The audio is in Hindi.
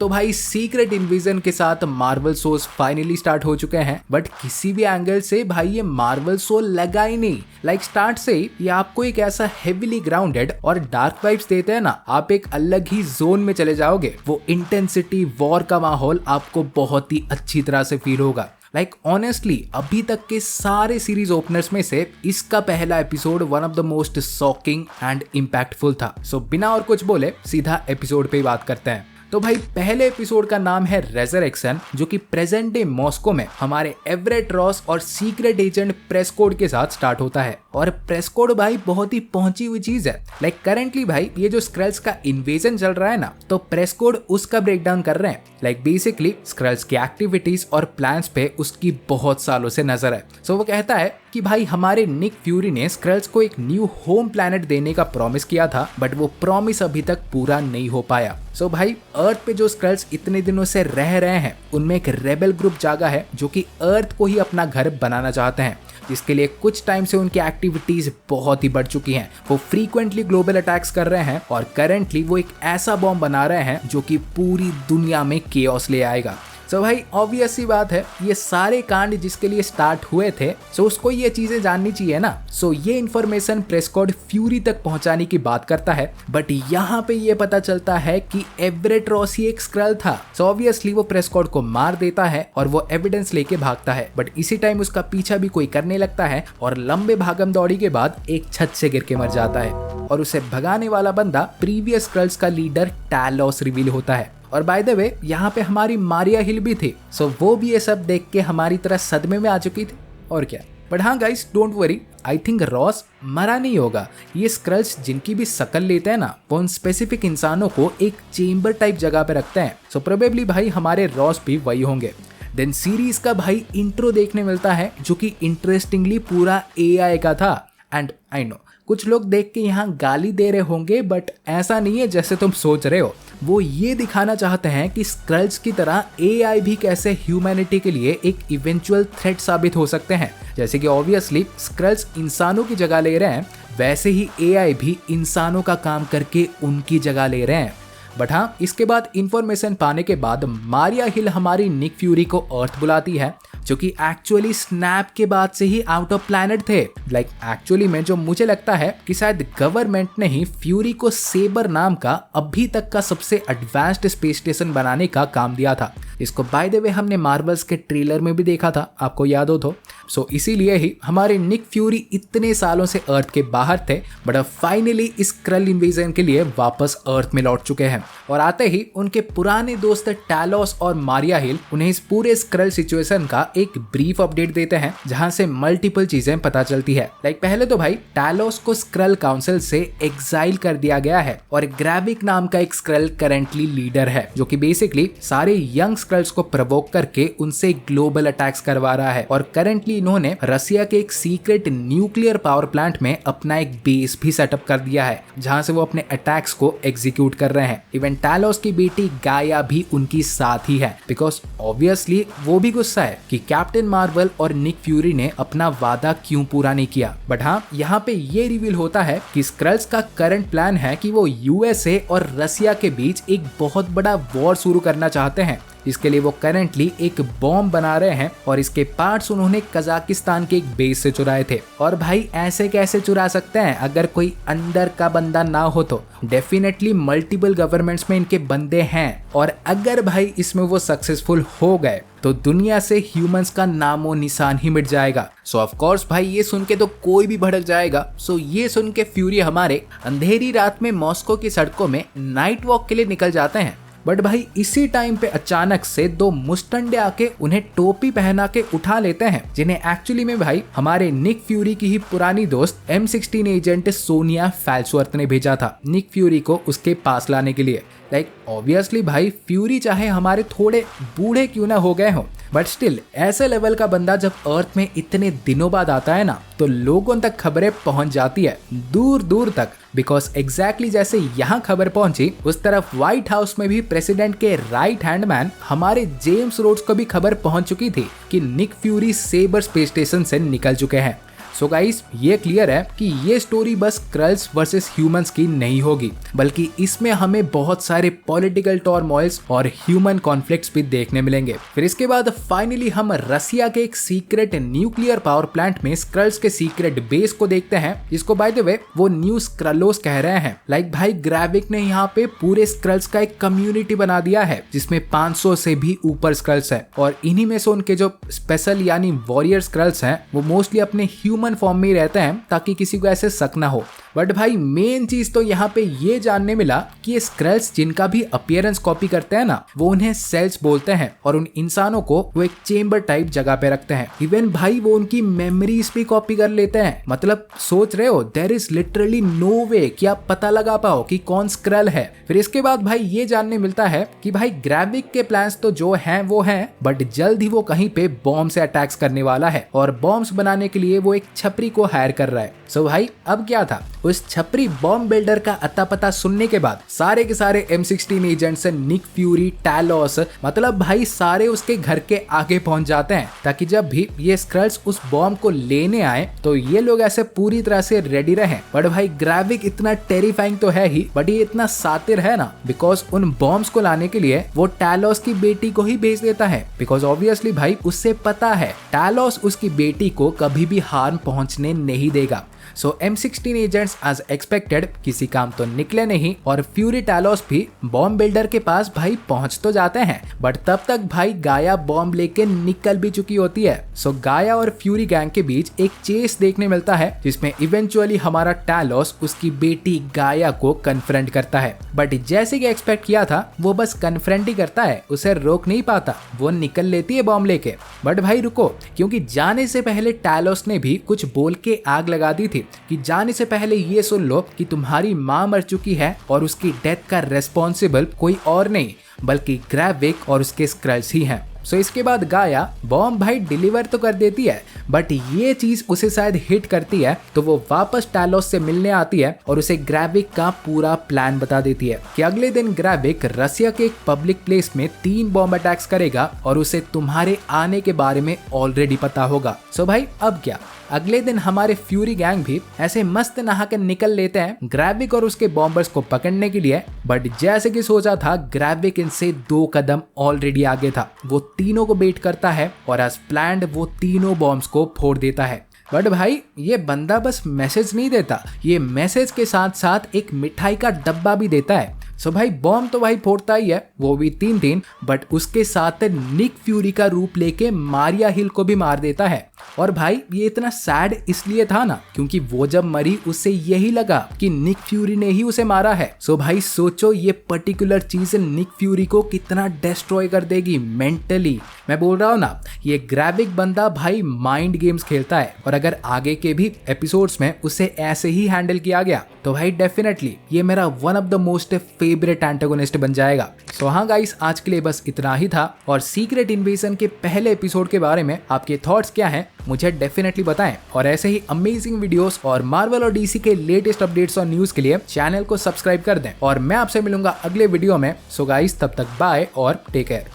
तो भाई सीक्रेट इन्विजन के साथ मार्वल शोज फाइनली स्टार्ट हो चुके हैं, बट किसी भी एंगल से भाई ये मार्वल शो लगा ही नहीं। लाइक स्टार्ट से ये आपको एक ऐसा हेविली ग्राउंडेड और डार्क वाइब्स देते हैं ना, आप एक अलग ही जोन में चले जाओगे। वो इंटेंसिटी, वॉर का माहौल आपको बहुत ही अच्छी तरह से फील होगा। लाइक ऑनेस्टली अभी तक के सारे सीरीज ओपनर्स में से इसका पहला episode one of the most shocking and impactful था। सो बिना और कुछ बोले सीधा एपिसोड पे बात करते हैं। तो भाई पहले एपिसोड का नाम है रेजरेक्शन, जो कि प्रेजेंट डे मॉस्को में हमारे एवरेट रॉस और सीक्रेट एजेंट प्रेस्कोड के साथ स्टार्ट होता है। और प्रेस्कोड भाई बहुत ही पहुंची हुई चीज है। लाइक करेंटली भाई ये जो स्क्रल्स का इन्वेजन चल रहा है ना, तो प्रेस्कोड उसका ब्रेकडाउन कर रहे हैं। लाइक बेसिकली स्क्रल्स की एक्टिविटीज और प्लान्स पे उसकी बहुत सालों से नजर है। सो वो कहता है कि भाई हमारे निक फ्यूरी ने स्क्रल्स को एक न्यू होम प्लैनेट देने का प्रॉमिस किया था, बट वो प्रॉमिस अभी तक पूरा नहीं हो पाया। सो भाई अर्थ पे जो स्क्रल्स इतने दिनों से रह रहे हैं, उनमें एक रेबल ग्रुप जागा है जो कि अर्थ को ही अपना घर बनाना चाहते हैं, जिसके लिए कुछ टाइम से उनकी एक्टिविटीज बहुत ही बढ़ चुकी हैं। वो फ्रीक्वेंटली ग्लोबल अटैक्स कर रहे हैं और करेंटली वो एक ऐसा बॉम्ब बना रहे हैं जो कि पूरी दुनिया में केओस ले आएगा। सो भाई ऑब्वियस सी बात है, ये सारे कांड जिसके लिए स्टार्ट हुए थे, सो उसको ये चीजें जाननी चाहिए ना। सो ये इन्फॉर्मेशन प्रेस्कोड फ्यूरी तक पहुंचाने की बात करता है, बट यहाँ पे ये पता चलता है कि एवरेट रॉस ही एक स्क्रल था। सो ऑब्वियसली वो प्रेस्कोड को मार देता है और वो एविडेंस लेके भागता है, बट इसी टाइम उसका पीछा भी कोई करने लगता है और लंबे भागम दौड़ी के बाद एक छत से गिर के मर जाता है। और उसे भगाने वाला बंदा प्रीवियस स्क्रल्स का लीडर टैलोस रिवील होता है। और बाय द वे यहाँ पे हमारी मारिया हिल भी थी। सो वो भी ये सब देख के हमारी तरह सदमे में आ चुकी थी और क्या। बट हाँ guys, don't worry, I think Ross मरा नहीं होगा। ये स्क्रल्स जिनकी भी शक्ल लेते हैं ना, वो उन स्पेसिफिक इंसानों को एक चेम्बर टाइप जगह पे रखते हैं। सो प्रोबेबली भाई हमारे रॉस भी वही होंगे। देन सीरीज का भाई इंट्रो देखने मिलता है, जो कि इंटरेस्टिंगली पूरा AI का था। एंड आई नो कुछ लोग देख के यहाँ गाली दे रहे होंगे, बट ऐसा नहीं है जैसे तुम सोच रहे हो। वो ये दिखाना चाहते हैं कि स्क्रल्स की तरह AI भी कैसे ह्यूमैनिटी के लिए एक इवेंचुअल थ्रेट साबित हो सकते हैं। जैसे कि ऑब्वियसली स्क्रल्स इंसानों की जगह ले रहे हैं, वैसे ही AI भी इंसानों का काम करके उनकी जगह ले रहे हैं। बट हाँ, इसके बाद इंफॉर्मेशन पाने के बाद मारिया हिल हमारी निक फ्यूरी को अर्थ बुलाती है, जो कि एक्चुअली स्नैप के बाद से ही आउट ऑफ प्लैनेट थे। लाइक एक्चुअली में जो मुझे लगता है कि शायद गवर्नमेंट ने ही फ्यूरी को सेबर नाम का अभी तक का सबसे एडवांस्ड स्पेस स्टेशन बनाने का काम दिया था। इसको बाय द वे हमने मार्वल्स के ट्रेलर में भी देखा था, आपको याद हो तो। सो इसीलिए ही हमारे निक फ्यूरी इतने सालों से अर्थ के बाहर थे, बट अब फाइनली इस स्क्रल इन्वेजन के लिए वापस अर्थ में लौट चुके हैं। और आते ही उनके पुराने दोस्त टैलोस और मारिया हिल उन्हें इस पूरे स्क्रल सिचुएशन का एक ब्रीफ अपडेट देते हैं, जहां से मल्टीपल चीजें पता चलती है। लाइक पहले तो भाई टैलोस को स्क्रल काउंसिल से एग्जाइल कर दिया गया है और ग्रेविक नाम का एक स्क्रल करेंटली लीडर है, जो कि बेसिकली सारे यंग स्क्रल्स को प्रवोक करके उनसे ग्लोबल अटैक्स करवा रहा है। और करेंटली इन्होंने रसिया के एक सीक्रेट न्यूक्लियर पावर प्लांट में अपना एक बेस भी सेटअप कर दिया है, जहां से वो अपने अटैक्स को एग्जीक्यूट कर रहे हैं। इवन टैलोस की बेटी गाया भी उनकी साथ ही है, बिकॉज ऑब्वियसली वो भी गुस्सा है कि कैप्टन मार्वल और निक फ्यूरी ने अपना वादा क्यों पूरा नहीं किया। बट हाँ, यहाँ पे ये रिवील होता है कि स्क्रल्स का करंट प्लान है कि वो USA और रसिया के बीच एक बहुत बड़ा वॉर शुरू करना चाहते हैं। इसके लिए वो करेंटली एक बॉम्ब बना रहे हैं और इसके पार्ट्स उन्होंने कजाकिस्तान के एक बेस से चुराए थे। और भाई ऐसे कैसे चुरा सकते हैं अगर कोई अंदर का बंदा ना हो तो? डेफिनेटली मल्टीपल गवर्नमेंट्स में इनके बंदे हैं, और अगर भाई इसमें वो सक्सेसफुल हो गए तो दुनिया से ह्यूमंस का नामो निशान ही मिट जाएगा। सो ऑफ कोर्स भाई ये सुन के तो कोई भी भड़क जाएगा। सो ये सुन के फ्यूरी हमारे अंधेरी रात में मॉस्को की सड़कों में नाइट वॉक के लिए निकल जाते हैं। बट भाई इसी टाइम पे अचानक से दो मुस्टंडे आके उन्हें टोपी पहना के उठा लेते हैं, जिन्हें एक्चुअली में भाई हमारे निक फ्यूरी की ही पुरानी दोस्त M16 एजेंट सोनिया फैल्सवर्थ ने भेजा था निक फ्यूरी को उसके पास लाने के लिए। लाइक ऑब्वियसली भाई फ्यूरी चाहे हमारे थोड़े बूढ़े क्यों ना हो गए हो, बट स्टिल ऐसे लेवल का बंदा जब अर्थ में इतने दिनों बाद आता है ना, तो लोगों तक खबरें पहुंच जाती है दूर दूर तक। बिकॉज एग्जैक्टली जैसे यहाँ खबर पहुंची, उस तरफ व्हाइट हाउस में भी प्रेसिडेंट के राइट हैंड मैन हमारे जेम्स रोड्स को भी खबर पहुंच चुकी थी कि Nick Fury saber space station से निकल चुके हैं। सो गाइस ये क्लियर है कि ये स्टोरी बस स्क्रल्स वर्सेस ह्यूमंस की नहीं होगी, बल्कि इसमें हमें बहुत सारे पॉलिटिकल टर्मोइल्स और ह्यूमन कॉन्फ्लिक्ट्स भी देखने मिलेंगे। फिर इसके बाद फाइनली हम रसिया के एक सीक्रेट न्यूक्लियर पावर प्लांट में स्क्रल्स के सीक्रेट बेस को देखते हैं, जिसको बाय द वे वो न्यू स्क्रलोस कह रहे हैं। लाइक भाई ग्रेविक ने यहाँ पे पूरे स्क्रल्स का एक कम्युनिटी बना दिया है जिसमें 500 से भी ऊपर स्क्रल्स है, और इन्हीं में से उनके जो स्पेशल यानी वॉरियर स्क्रल्स हैं वो मोस्टली अपने ह्यूमन फॉर्म में ही रहते हैं ताकि किसी को ऐसे शक ना हो। बट भाई मेन चीज तो यहाँ पे ये जानने मिला कि ये स्क्रल्स जिनका भी अपीयरेंस कॉपी करते हैं ना, वो उन्हें सेल्स बोलते हैं और उन इंसानों को वो एक चेम्बर टाइप जगह पे रखते हैं। इवन भाई वो उनकी मेमोरीज भी कॉपी कर लेते हैं। मतलब सोच रहे हो, देयर इज लिटरली नो वे कि आप पता लगा पाओ कि कौन स्क्रल है। फिर इसके बाद भाई ये जानने मिलता है कि भाई ग्रेविक के प्लान्स तो जो हैं वो हैं, बट जल्द ही वो कहीं पे बॉम्ब से अटैक्स करने वाला है और बॉम्ब्स बनाने के लिए वो एक छपरी को हायर कर रहा है। सो भाई अब क्या था, उस छपरी बॉम्ब बिल्डर का अता पता सुनने के बाद सारे के सारे M16 agents, Nick Fury, Talos, मतलब भाई सारे उसके घर के आगे पहुंच जाते हैं ताकि जब भी ये स्क्रल्स उस बॉम्ब को लेने आए तो ये लोग ऐसे पूरी तरह से रेडी रहें। बट भाई ग्रेविक इतना टेरिफाइंग तो है ही, बट ये इतना सातिर है ना, बिकॉज उन बॉम्ब्स को लाने के लिए वो टैलोस की बेटी को ही भेज देता है, बिकॉज ऑब्वियसली भाई उससे पता है टैलोस उसकी बेटी को कभी भी हार्म पहुंचने नहीं देगा। सो M16 एजेंट्स एज एक्सपेक्टेड किसी काम तो निकले नहीं और फ्यूरी टैलोस भी बॉम्ब बिल्डर के पास भाई पहुंच तो जाते हैं, बट तब तक भाई गाया बॉम्ब लेके निकल भी चुकी होती है। सो गाया और फ्यूरी गैंग के बीच एक चेस देखने मिलता है जिसमें इवेंचुअली हमारा टैलोस उसकी बेटी गाया को कन्फ्रंट करता है, बट जैसे कि एक्सपेक्ट किया था वो बस कन्फ्रंट ही करता है, उसे रोक नहीं पाता, वो निकल लेती है बॉम्ब लेके। बट भाई रुको, क्योंकि जाने से पहले टैलोस ने भी कुछ बोल के आग लगा दी थी कि जाने से पहले ये सुन लो कि तुम्हारी माँ मर चुकी है और उसकी डेथ का रेस्पॉन्सिबल कोई और नहीं बल्कि ग्रेविक और उसके स्क्रल्स ही हैं। सो इसके बाद गाया बॉम्ब भाई डिलीवर तो कर देती है, बट ये चीज उसे शायद हिट करती है तो वो वापस टैलोस से मिलने आती है और उसे ग्रेविक का पूरा प्लान बता देती है कि अगले दिन ग्रेविक रसिया के एक पब्लिक प्लेस में 3 बॉम्ब अटैक्स करेगा और उसे तुम्हारे आने के बारे में ऑलरेडी पता होगा। सो भाई अब क्या, अगले दिन हमारे फ्यूरी गैंग भी ऐसे मस्त नहा कर निकल लेते हैं ग्रेविक और उसके बॉम्बर्स को पकड़ने के लिए, बट जैसे कि सोचा था ग्रेविक इनसे 2 कदम ऑलरेडी आगे था। वो तीनों को बेट करता है और एज प्लान्ड वो तीनों बॉम्ब्स को फोड़ देता है। बट भाई ये बंदा बस मैसेज नहीं देता, ये मैसेज के साथ साथ एक मिठाई का डब्बा भी देता है। सो भाई बॉम्ब तो भाई फोड़ता ही है, वो भी 3-3, बट उसके साथ निक फ्यूरी का रूप लेके मारिया हिल को भी मार देता है। और भाई ये इतना सैड इसलिए था ना क्योंकि वो जब मरी उससे यही लगा कि निक फ्यूरी ने ही उसे मारा है। सो भाई सोचो ये पर्टिकुलर चीज निक फ्यूरी को कितना डिस्ट्रॉय कर देगी मेंटली। मैं बोल रहा हूँ ना, ये ग्रेविक बंदा भाई माइंड गेम्स खेलता है और अगर आगे के भी एपिसोड्स में उसे ऐसे ही हैंडल किया गया तो भाई डेफिनेटली ये मेरा one of the most favourite antagonist बन जाएगा। सो हाँ गाइस, आज के लिए बस इतना ही था और सीक्रेट इन्वेजन के पहले एपिसोड के बारे में आपके थॉट्स क्या हैं मुझे डेफिनेटली बताएं, और ऐसे ही अमेजिंग वीडियोस और मार्वल और डीसी के लेटेस्ट अपडेट्स और न्यूज के लिए चैनल को सब्सक्राइब कर दें और मैं आपसे मिलूंगा अगले वीडियो में। सो गाइस तब तक बाय और टेक केयर।